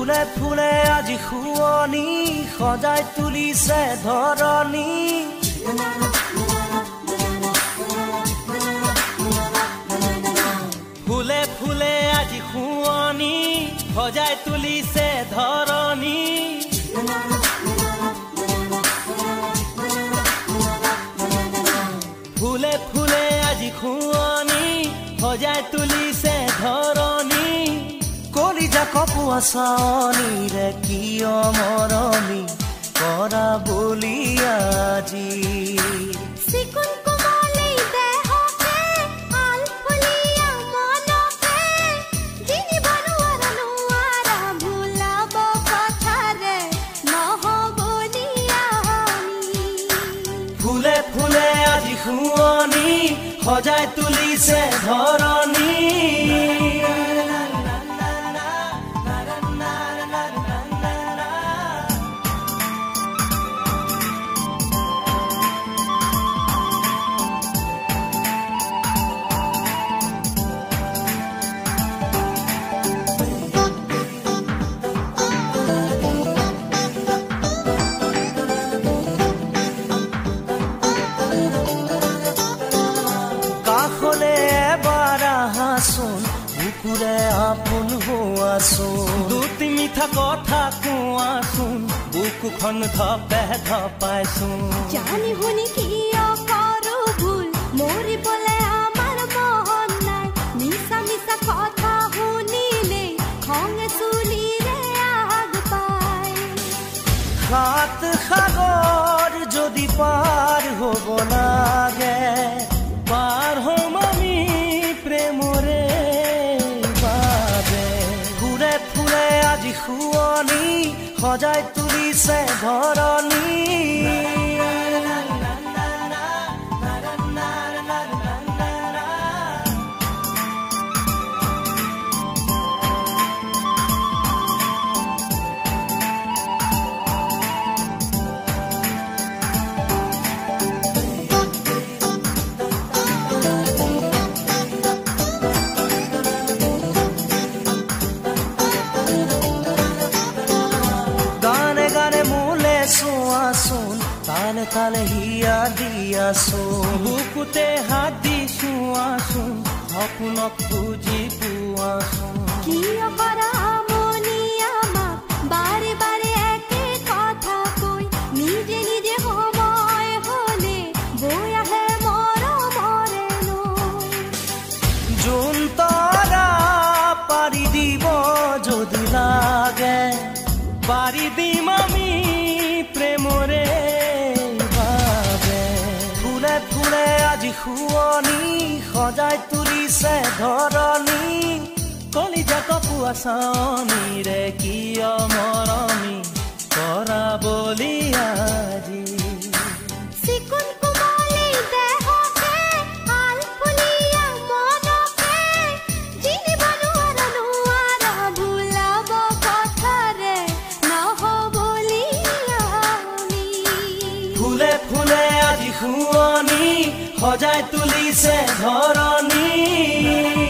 ফুলে ফুলে আজি শুৱনি সজাই তুলিছে ধৰণী ফুলে ফুলে আজি শুৱনি সজাই তুলিছে ধৰণী ফুলে ফুলে আজি শুৱনি সজাই তুলিছে ধৰণী কলিজা কপোৱা চাৱনিৰে কিয় মৰমী কৰা বুলি আজি চিকুণ কোমলী দেহকে আলফুলীয়া মনকে জিনিব নোৱাৰা ভুলাব কথাৰে নহ'বনীয়া ফুলে ফুলে আজি শুৱনি সজাই তুলিছে ধৰণী বুকুৰে আপোন হোৱাচোন দুটি মিঠা কথা কোৱাচোন বুকুখন ধপে ধপাইচোন জানি শুনি কিয় কৰো ভুল মৰিবলে আমাৰ মন নাই মিছা মিছা কথা শুনিলে খঙে চুলিৰে আগ পায় সাত সাগৰ যদি পাৰ হ'ব লাগে পাৰ হ'ম আমি প্ৰেমৰে আজি শুৱনি সজাই তুলিছে ধৰণী চোৱাচোন তালে তালে হিয়া দিয়াচোন বুকুতে হাত দি চোৱাচোন সপোনক বুজি পোৱাচোন কিয় কৰা আমনি আমাক বাৰে বাৰে একে কথা কৈ নিজে নিজে সময় হ'লে বৈ আহে মৰমৰে নৈ যোন তৰা পাৰি দিব যদি লাগে পাৰি দিম আমি প্ৰেমৰে বাবে ফুলে ফুলে আজি শুৱনি সজাই তুলিছে ধৰণী কলিজা কপোৱা চাৱনিৰে কিয় মৰমী কৰা বুলি আজি চিকুণ কোমলী দেহকে আলফুলীয়া মনকে জিনিব নোৱাৰা ভুলাব কথাৰে নহ'বলীয়া ফুলে ফুলে আজি শুৱনি সজাই তুলিছে ধৰণী